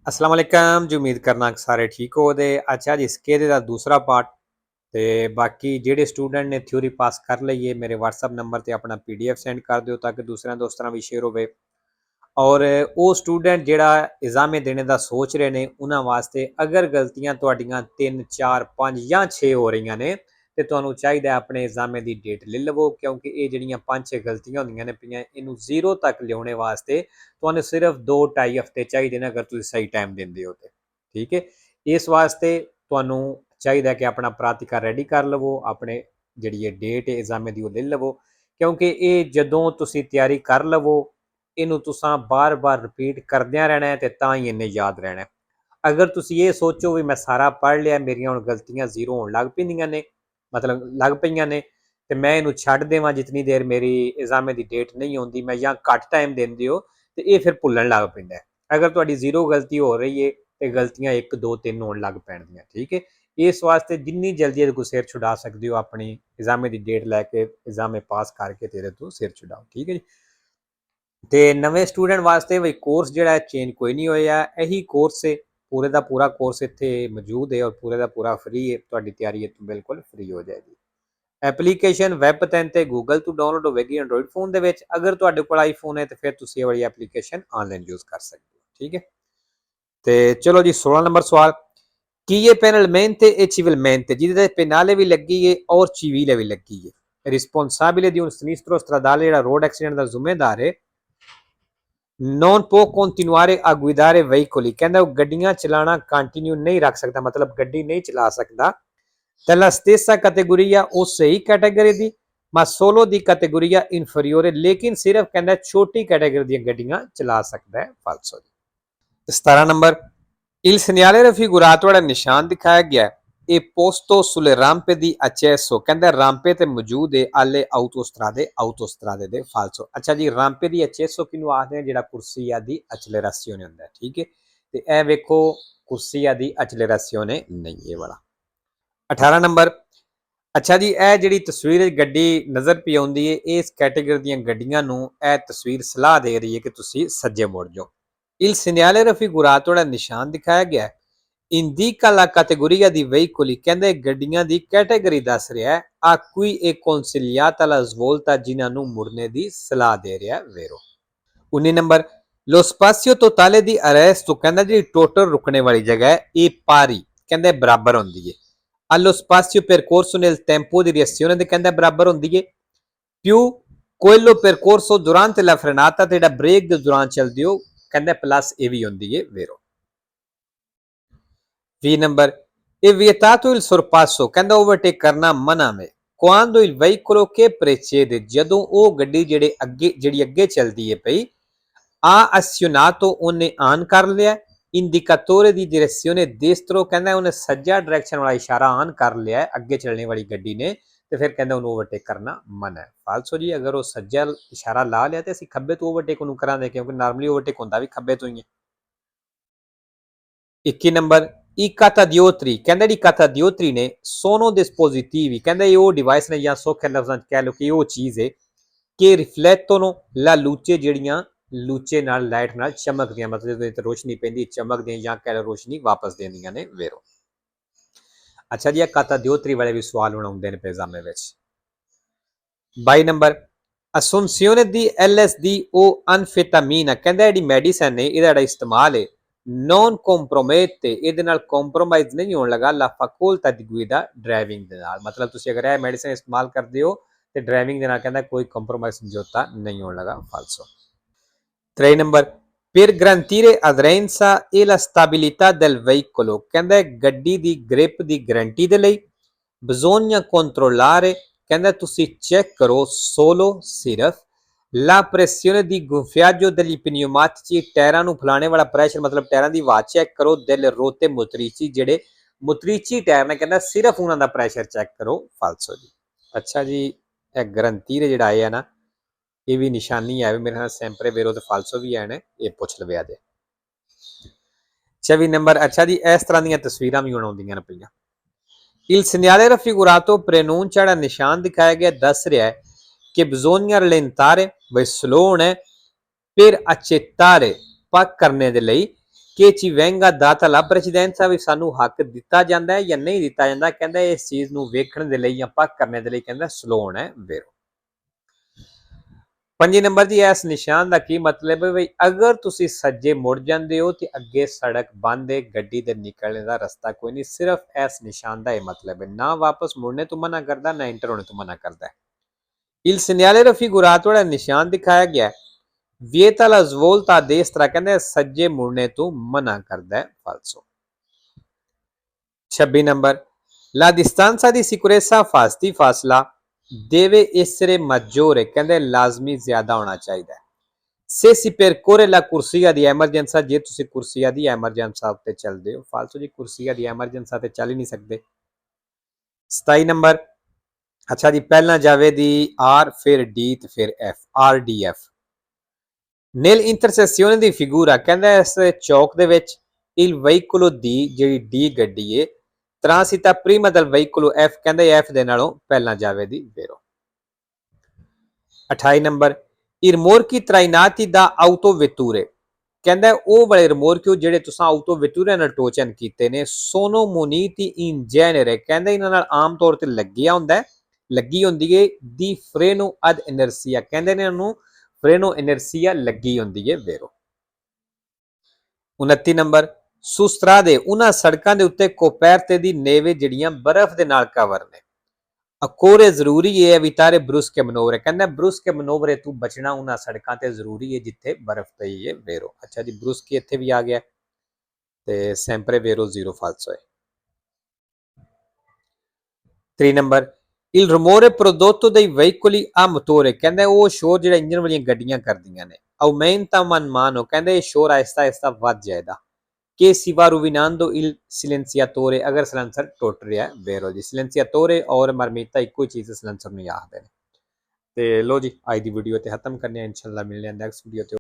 अस्सलाम वालेकुम जी। उम्मीद करना कि सारे ठीक हो दे। अच्छा जी, इसके दा दूसरा पार्ट ते बाकी जेह्ड़े स्टूडेंट ने थ्योरी पास कर ਲਈ है मेरे व्हाट्सएप नंबर ते अपना PDF सेंड कर दिओ ताकि दूसरे दोस्तां नाल भी शेयर होवे। और ਉਹ ਸਟੂਡੈਂਟ ਜਿਹੜਾ ਐਗਜ਼ਾਮੇ ਦੇਣੇ ਦਾ ਸੋਚ ਰਹੇ ਨੇ ਉਹਨਾਂ ਵਾਸਤੇ ਅਗਰ ਗਲਤੀਆਂ ਤੁਹਾਡੀਆਂ 3 4 5 ਜਾਂ 6 ਹੋ ਰਹੀਆਂ ਨੇ ਤੇ ਤੁਹਾਨੂੰ ਚਾਹੀਦਾ ਆਪਣੇ ਐਗਜ਼ਾਮੇ ਦੀ ਡੇਟ ਲੈ ਲਵੋ, ਕਿਉਂਕਿ ਇਹ ਜਿਹੜੀਆਂ 5-6 ਗਲਤੀਆਂ ਹੁੰਦੀਆਂ ਨੇ ਪਈਆਂ ਇਹਨੂੰ ਜ਼ੀਰੋ ਤੱਕ ਲਿਆਉਣੇ ਵਾਸਤੇ ਤੁਹਾਨੂੰ ਸਿਰਫ 2-2.5 ਹਫ਼ਤੇ ਚਾਹੀਦੇ ਨੇ ਅਗਰ ਤੁਸੀਂ ਸਹੀ ਟਾਈਮ ਦਿੰਦੇ ਹੋ ਤੇ ਠੀਕ ਹੈ। ਇਸ ਵਾਸਤੇ ਤੁਹਾਨੂੰ ਚਾਹੀਦਾ ਕਿ ਆਪਣਾ ਪ੍ਰਾਤਿਕਾ ਰੈਡੀ ਕਰ ਲਵੋ, ਆਪਣੇ ਜਿਹੜੀ ਇਹ ਡੇਟ ਹੈ ਐਗਜ਼ਾਮੇ ਦੀ ਉਹ ਲੈ ਲਵੋ, ਕਿਉਂਕਿ ਇਹ ਜਦੋਂ ਤੁਸੀਂ ਤਿਆਰੀ ਕਰ ਲਵੋ ਇਹਨੂੰ ਤੁਸੀਂ ਬਾਰ-ਬਾਰ ਰਿਪੀਟ ਕਰਦਿਆਂ ਰਹਿਣਾ ਤੇ ਤਾਂ ਹੀ ਇਹਨੇ ਯਾਦ ਰਹਿਣਾ। ਅਗਰ ਤੁਸੀਂ ਇਹ ਸੋਚੋ ਵੀ ਮੈਂ ਸਾਰਾ ਪੜ੍ਹ ਲਿਆ, ਮੇਰੀਆਂ ਹੁਣ ਗਲਤੀਆਂ ਜ਼ੀਰੋ ਹੋਣ ਲੱਗ ਪੈਂਦੀਆਂ ਨੇ, ਮਤਲਬ ਲੱਗ ਪਈਆਂ ਨੇ, ਤੇ ਮੈਂ ਇਹਨੂੰ ਛੱਡ ਦੇਵਾਂ ਜਿੰਨੀ ਦੇਰ ਮੇਰੀ ਐਗਜ਼ਾਮੇ ਦੀ ਡੇਟ ਨਹੀਂ ਆਉਂਦੀ, ਮੈਂ ਜਾਂ ਘੱਟ ਟਾਈਮ ਦਿੰਦੇ ਹੋ ਤੇ ਇਹ ਫਿਰ ਭੁੱਲਣ ਲੱਗ ਪੈਂਦਾ। ਅਗਰ ਤੁਹਾਡੀ ਜ਼ੀਰੋ ਗਲਤੀ ਹੋ ਰਹੀ ਹੈ ਤੇ ਗਲਤੀਆਂ 1 2 3 ਹੋਣ ਲੱਗ ਪੈਣਗੀਆਂ, ਠੀਕ ਹੈ। ਇਸ ਵਾਸਤੇ ਜਿੰਨੀ ਜਲਦੀ ਇਹਦੇ ਕੋਲ ਸਿਰ ਛੁਡਾ ਸਕਦੇ ਹੋ ਆਪਣੀ ਐਗਜ਼ਾਮੇ ਦੀ ਡੇਟ ਲੈ ਕੇ ਐਗਜ਼ਾਮੇ ਪਾਸ ਕਰਕੇ ਤੇਰੇ ਤੋਂ ਸਿਰ ਛੁਡਾਓ, ਠੀਕ ਹੈ ਜੀ। ਤੇ ਨਵੇਂ ਸਟੂਡੈਂਟ ਵਾਸਤੇ ਵੀ ਕੋਰਸ ਜਿਹੜਾ ਹੈ ਚੇਂਜ ਕੋਈ ਨਹੀਂ ਹੋਇਆ, ਇਹੀ ਕੋਰਸ ਹੈ, ਪੂਰੇ ਦਾ ਪੂਰਾ ਕੋਰਸ ਇੱਥੇ ਮੌਜੂਦ ਹੈ ਔਰ ਪੂਰੇ ਦਾ ਪੂਰਾ ਫ੍ਰੀ ਹੈ। ਤੁਹਾਡੀ ਤਿਆਰੀ ਇੱਥੋਂ ਬਿਲਕੁਲ ਫ੍ਰੀ ਹੋ ਜਾਏਗੀ। ਐਪਲੀਕੇਸ਼ਨ ਵੈਬ 'ਤੇ ਤੇ ਗੂਗਲ ਤੋਂ ਡਾਊਨਲੋਡ ਹੋਵੇਗੀ ਐਂਡਰੋਇਡ ਫੋਨ ਦੇ ਵਿੱਚ। ਅਗਰ ਤੁਹਾਡੇ ਕੋਲ ਆਈਫੋਨ ਹੈ ਤੇ ਫਿਰ ਤੁਸੀਂ ਇਹ ਵਾਲੀ ਐਪਲੀਕੇਸ਼ਨ ਆਨਲਾਈਨ ਯੂਜ਼ ਕਰ ਸਕਦੇ ਹੋ, ਠੀਕ ਹੈ। ਤੇ ਚਲੋ ਜੀ, 16 ਨੰਬਰ ਸਵਾਲ, chi è penalmente e civilmente, ਜਿਹਦੇ ਤੇ penale ਵੀ ਲੱਗੀ ਹੈ ਔਰ civile ਵੀ ਲੱਗੀ ਹੈ, ਰਿਸਪੌਂਸਾਬile di un sinistro stradale ਜਿਹੜਾ ਰੋਡ ਐਕਸੀਡੈਂਟ ਦਾ ਜ਼ਿੰਮੇਦਾਰ ਹੈ, non può continuare a guidare veicoli, ਕਹਿੰਦਾ ਉਹ ਗੱਡੀਆਂ ਚਲਾਣਾ ਕੰਟੀਨਿਊ ਨਹੀਂ ਰੱਖ ਸਕਦਾ, ਮਤਲਬ ਗੱਡੀ ਨਹੀਂ ਚਲਾ ਸਕਦਾ। della stessa categoria ਉਸੇ ਹੀ ਕੈਟਾਗਰੀ ਦੀ, ma solo di categoria inferiore, ਲੇਕਿਨ ਸਿਰਫ ਕਹਿੰਦਾ ਛੋਟੀ ਕੈਟਾਗਰੀ ਦੀਆਂ ਗੱਡੀਆਂ ਚਲਾ ਸਕਦਾ ਹੈ। ਫਾਲਸੋ। 17 ਨੰਬਰ, il segnale raffigurato ਜਿਹੜਾ ਨਿਸ਼ਾਨ ਦਿਖਾਇਆ ਗਿਆ ਇਹ posto sulle rampe di accesso, ਕਹਿੰਦਾ ਰਾਂਪੇ ਤੇ ਮੌਜੂਦ ਹੈ alle autostrade ਦੇ। ਫਾਲਸੋ। ਅੱਛਾ ਜੀ, ਰਾਂਪੇ ਦੀ accesso ਕਿਹਨੂੰ ਆਖਦੇ ਆ? ਜਿਹੜਾ ਕੁਰਸੀਆ ਦੀ accelerazione ਹੁੰਦਾ ਹੈ, ਠੀਕ ਹੈ। ਤੇ ਇਹ ਵੇਖੋ ਕੁਰਸੀਆ ਦੀ accelerazione ਨਹੀਂ, ਇਹ ਵਾਲਾ। 18 ਨੰਬਰ, ਅੱਛਾ ਜੀ, ਇਹ ਜਿਹੜੀ ਤਸਵੀਰ ਗੱਡੀ ਨਜ਼ਰ ਪਈ ਆਉਂਦੀ ਹੈ ਇਸ ਕੈਟੇਗਰੀ ਦੀਆਂ ਗੱਡੀਆਂ ਨੂੰ ਇਹ ਤਸਵੀਰ ਸਲਾਹ ਦੇ ਰਹੀ ਹੈ ਕਿ ਤੁਸੀਂ ਸੱਜੇ ਮੁੜ ਜਾਓ। il segnale raffigurato ਜਿਹੜਾ ਨਿਸ਼ਾਨ ਦਿਖਾਇਆ ਗਿਆ indica la categoria di veicoli, ਕਹਿੰਦੇ ਗੱਡੀਆਂ ਦੀ ਕੈਟਾਗਰੀ ਦੱਸ ਰਿਹਾ ਹੈ a cui è consigliata la svolta, ਜਿਨ੍ਹਾਂ ਨੂੰ ਮੁੜਨੇ ਦੀ ਸਲਾਹ ਦੇ ਰਿਹਾ vero। 19 number, lo spazio totale di arresto, ਕਹਿੰਦਾ ਜਿਹੜੀ ਟੋਟਲ ਰੁਕਣੇ ਵਾਲੀ ਜਗ੍ਹਾ ਹੈ ਇਹ pari, ਕਹਿੰਦੇ ਬਰਾਬਰ ਹੁੰਦੀ ਹੈ allo spazio percorso nel tempo di reazione ਦੇ, ਕਹਿੰਦਾ ਬਰਾਬਰ ਹੁੰਦੀ ਹੈ più quello percorso durante la frenata, ਤੇ ਜਿਹੜਾ ਬ੍ਰੇਕ ਦੇ ਦੌਰਾਨ ਚੱਲਦੀ ਹੋ ਕਹਿੰਦਾ ਪਲੱਸ ਇਹ ਵੀ ਹੁੰਦੀ ਹੈ vero। 20 number, è vietato il sorpasso, ਕਹਿੰਦਾ ਓਵਰਟੇਕ ਕਰਨਾ ਮਨਾ ਹੈ quando il veicolo che precede, ਜਦੋਂ ਉਹ ਗੱਡੀ ਜਿਹੜੀ ਅੱਗੇ ਚੱਲਦੀ ਹੈ ਪਈ ha azionato, ਉਹਨੇ ਆਨ ਕਰ ਲਿਆ indicatore di direzione destro, ਕਹਿੰਦਾ ਉਹਨੇ ਸੱਜਾ ਡਾਇਰੈਕਸ਼ਨ ਵਾਲਾ ਇਸ਼ਾਰਾ ਆਨ ਕਰ ਲਿਆ ਅੱਗੇ ਚੱਲਣੇ ਵਾਲੀ ਗੱਡੀ ਨੇ, ਤੇ ਫਿਰ ਕਹਿੰਦਾ ਉਹਨੂੰ ਓਵਰਟੇਕ ਕਰਨਾ ਮਨਾ ਹੈ। ਫਾਲਸੋ ਜੀ, ਅਗਰ ਉਹ ਸੱਜਾ ਇਸ਼ਾਰਾ ਲਾ ਲਿਆ ਤੇ ਅਸੀਂ ਖੱਬੇ ਤੋਂ ਓਵਰਟੇਕ ਉਹਨੂੰ ਕਰਾਂਗੇ, ਕਿਉਂਕਿ ਨਾਰਮਲੀ ਓਵਰਟੇਕ ਹੁੰਦਾ ਵੀ ਖੱਬੇ ਤੋਂ ਹੀ ਹੈ। 21 ਨੰਬਰ, i catadiotri, ਕਹਿੰਦਾ ਜਿਹੜੀ catadiotri ਨੇ sono dispositivi, ਕਹਿੰਦਾ ਇਹ ਉਹ ਡਿਵਾਈਸ ਨੇ ਜਾਂ ਸੌਖੇ ਲਫ਼ਜ਼ਾਂ 'ਚ ਕਹਿ ਲਓ ਕਿ ਉਹ ਚੀਜ਼ ਹੈ ਕਿ riflettono la luce, ਜਿਹੜੀਆਂ ਲੂਚੇ ਨਾਲ ਲਾਈਟ ਨਾਲ ਚਮਕਦੀਆਂ, ਮਤਲਬ ਜਦੋਂ ਰੋਸ਼ਨੀ ਪੈਂਦੀ ਚਮਕਦੀਆਂ ਜਾਂ ਕਹਿ ਲਓ ਰੋਸ਼ਨੀ ਵਾਪਸ ਦਿੰਦੀਆਂ ਨੇ vero। ਅੱਛਾ ਜੀ, ਇਹ catadiotri ਵਾਲੇ ਵੀ ਸਵਾਲ ਹੁਣ ਆਉਂਦੇ ਨੇ ਐਗਜ਼ਾਮ ਵਿੱਚ। 22 number, assunzione di LSD o anfetamina, ਕਹਿੰਦਾ ਜਿਹੜੀ ਮੈਡੀਸਨ ਨੇ ਇਹਦਾ ਜਿਹੜਾ ਇਸਤੇਮਾਲ ਹੈ non compromette, ਇਹਦੇ ਨਾਲ ਕੰਪਰੋਮਾਈਜ਼ ਨਹੀਂ ਹੋਣ ਲੱਗਾ la facoltà di guida, driving ਦੇ ਨਾਲ, ਮਤਲਬ ਤੁਸੀਂ ਅਗਰ ਇਹ ਮੈਡੀਸਨ ਇਸਤੇਮਾਲ ਕਰਦੇ ਹੋ ਤੇ ਡਰਾਈਵਿੰਗ ਦੇ ਨਾਲ ਕਹਿੰਦਾ ਕੋਈ ਕੰਪਰੋਮਾਈਜ਼ ਸਮਝੌਤਾ ਨਹੀਂ ਹੋਣ ਲੱਗਾ। ਫਾਲਸੋ। 3 number, per garantire aderenza e la stabilità del veicolo, ਕਹਿੰਦਾ ਗੱਡੀ ਦੀ ਗ੍ਰਿਪ ਦੀ ਗਾਰੰਟੀ ਦੇ ਲਈ bisogna controllare, ਕਹਿੰਦਾ ਤੁਸੀਂ ਚੈੱਕ ਕਰੋ solo, ਸਿਰਫ la pressione di gonfiaggio degli pneumatici, ਟਾਇਰਾਂ ਨੂੰ ਫਲਾਣੇ ਵਾਲਾ ਪ੍ਰੈਸ਼ਰ, ਮਤਲਬ ਟਾਇਰਾਂ ਦੀ ਆਵਾਜ਼ ਚੈੱਕ ਕਰੋ delle ruote motrici, ਜਿਹੜੇ motrici ਟਾਇਰ ਨੇ ਕਹਿੰਦਾ ਸਿਰਫ ਉਹਨਾਂ ਦਾ ਪ੍ਰੈਸ਼ਰ ਚੈੱਕ ਕਰੋ। ਫਾਲਸੋ ਜੀ। ਅੱਛਾ ਜੀ, ਇਹ ਗਰੰਟੀ ਜਿਹੜਾ ਆਇਆ ਨਾ ਇਹ ਵੀ ਨਿਸ਼ਾਨੀ ਹੈ ਮੇਰੇ ਨਾਲ ਸੈਂਪਰੇ ਵੇਰੋ ਤੇ ਫਾਲਸੋ ਵੀ ਆਏ ਨੇ, ਇਹ ਪੁੱਛ ਲਵਿਆ ਦੇ। 24 ਨੰਬਰ, ਅੱਛਾ ਜੀ, ਇਸ ਤਰ੍ਹਾਂ ਦੀਆਂ ਤਸਵੀਰਾਂ ਵੀ ਹੁਣ ਆਉਂਦੀਆਂ ਨੇ ਪਈਆਂ। il segnale raffigurato preannuncia, ਜਿਹੜਾ ਨਿਸ਼ਾਨ ਦਿਖਾਇਆ ਗਿਆ ਦੱਸ ਰਿਹਾ ਹੈ ਕਿ bisogna rallentare, ਬਈ ਸਲੋ ਹੋਣਾ per accettare, ਪੱਕ ਕਰਨੇ ਦੇ ਲਈ ਕਿ ci venga data la precedenza ਵੀ ਸਾਨੂੰ ਹੱਕ ਦਿੱਤਾ ਜਾਂਦਾ ਹੈ ਜਾਂ ਨਹੀਂ ਦਿੱਤਾ ਜਾਂਦਾ। ਕਹਿੰਦਾ ਇਸ ਚੀਜ਼ ਨੂੰ ਵੇਖਣ ਦੇ ਲਈ ਜਾਂ ਪੱਕ ਕਰਨੇ ਦੇ ਲਈ ਕਹਿੰਦਾ ਸਲੋ ਹੋਣਾ ਹੈ ਵੇਰੋ। 5 ਨੰਬਰ ਜੀ, ਇਸ ਨਿਸ਼ਾਨ ਦਾ ਕੀ ਮਤਲਬ ਹੈ ਬਈ ਅਗਰ ਤੁਸੀਂ ਸੱਜੇ ਮੁੜ ਜਾਂਦੇ ਹੋ ਤੇ ਅੱਗੇ ਸੜਕ ਬੰਦ ਹੈ, ਗੱਡੀ ਦੇ ਨਿਕਲਣੇ ਦਾ ਰਸਤਾ ਕੋਈ ਨਹੀਂ। ਸਿਰਫ ਇਸ ਨਿਸ਼ਾਨ ਦਾ ਇਹ ਮਤਲਬ ਹੈ, ਨਾ ਵਾਪਸ ਮੁੜਨੇ ਤੋਂ ਮਨਾ ਕਰਦਾ ਨਾ ਇੰਟਰ ਹੋਣੇ ਤੋਂ ਮਨਾ ਕਰਦਾ ਹੈ। Il segnale raffigurato ਜਿਹੜਾ ਨਿਸ਼ਾਨ ਦਿਖਾਇਆ ਗਿਆ vieta la svolta a destra ਕਹਿੰਦੇ ਸੱਜੇ ਮੁੜਨੇ ਤੋਂ ਮਨਾ ਕਰਦਾ ਹੈ ਫਾਲਸੋ। 26 number la distanza di sicurezza fasti ਫਾਸਲਾ deve essere maggiore ਕਹਿੰਦੇ ਲਾਜ਼ਮੀ ਜ਼ਿਆਦਾ ਹੋਣਾ ਚਾਹੀਦਾ ਹੈ। se si percorre la corsia di emergenza ਜੇ ਤੁਸੀਂ ਕੁਰਸੀਆ ਦੀ ਐਮਰਜੈਂਸਾ ਉੱਤੇ ਚੱਲਦੇ ਹੋ ਫਾਲਸੋ ਜੀ, ਕੁਰਸੀਆ ਦੀ ਐਮਰਜੈਂਸਾ ਤੇ ਚੱਲ ਹੀ ਨਹੀਂ ਸਕਦੇ। 27 ਨੰਬਰ ਅੱਛਾ ਜੀ, ਪਹਿਲਾਂ ਜਾਵੇ ਦੀ ਆਰ ਫਿਰ ਡੀ ਤੇ ਫਿਰ F, R D F. nel intersezione ਦੀ ਫਿਗੂਰਾ ਕਹਿੰਦਾ ਇਸ ਚੌਕ ਦੇ ਵਿੱਚ il veicolo ਦੀ ਜਿਹੜੀ ਡੀ ਗੱਡੀ ਹੈ transita prima del veicolo F ਕਹਿੰਦੇ F ਦੇ ਨਾਲੋਂ ਪਹਿਲਾਂ ਜਾਵੇ ਦੀ ਵੇਰੋ। 28 number i rimorchi trainati da autovetture ਕਹਿੰਦਾ ਉਹ ਵਾਲੇ ਰਿਮੋਰਕਿਓ ਜਿਹੜੇ ਤੁਸੀਂ ਆਊਟੋਵੈਟੂਰੇ ਨਾਲ ਟੋਚਨ ਕੀਤੇ ਨੇ sono muniti in genere ਕਹਿੰਦੇ ਇਹਨਾਂ ਨਾਲ ਆਮ ਤੌਰ ਤੇ ਲੱਗੀ ਹੁੰਦੀ ਹੈ ਦੀ freno ad inertia ਕਹਿੰਦੇ ਨੇ ਇਹਨੂੰ freno inertia ਲੱਗੀ ਹੁੰਦੀ ਹੈ ਵੇਰੋ। 29 ਨੰਬਰ su strade ਉਹਨਾਂ ਸੜਕਾਂ ਦੇ ਉੱਤੇ ਕੋਪਰਤੇ ਦੀ ਨੇਵੇ ਜਿਹੜੀਆਂ ਬਰਫ਼ ਦੇ ਨਾਲ ਕਵਰ ਨੇ। ਅਕੋਰੇ ਜ਼ਰੂਰੀ ਹੈ evitare brusche manovre ਕਹਿੰਦਾ brusche manovre ਤੋਂ ਬਚਣਾ ਉਹਨਾਂ ਸੜਕਾਂ ਤੇ ਜ਼ਰੂਰੀ ਹੈ ਜਿੱਥੇ ਬਰਫ਼ ਪਈ ਹੈ ਵੇਰੋ। ਅੱਛਾ ਜੀ, bruschi ਇੱਥੇ ਵੀ ਆ ਗਿਆ ਤੇ sempre vero 0 falso ਹੈ। 3 number il rumore prodotto dai veicoli a motore ਕਹਿੰਦਾ ਉਹ ਸ਼ੋਰ ਜਿਹੜਾ ਇੰਜਨ ਵਾਲੀਆਂ ਗੱਡੀਆਂ ਕਰਦੀਆਂ ਨੇ aumenta man mano ਕਹਿੰਦੇ ਇਹ ਸ਼ੋਰ ਆਹਿਸਤਾ ਆਹਿਸਤਾ ਵੱਧ ਜਾਏਗਾ। che si va rovinando il silenziatore ਅਗਰ ਸਿਲੈਂਸਰ ਟੁੱਟ ਰਿਹਾ ਵੇਰੋ ਜੀ। silenziatore ਔਰ ਮਰਮੀਤਾ ਇੱਕੋ ਹੀ ਚੀਜ਼ ਸਿਲੈਂਸਰ ਨੂੰ ਆਖਦੇ ਨੇ। ਤੇ ਲੋ ਜੀ, ਅੱਜ ਦੀ ਵੀਡੀਓ ਤੇ ਖਤਮ ਕਰਨੇ ਆ, ਇਨਸ਼ਾਅੱਲਾ ਮਿਲਨੇ ਆ ਨੈਕਸਟ ਵੀਡੀਓ ਤੇ।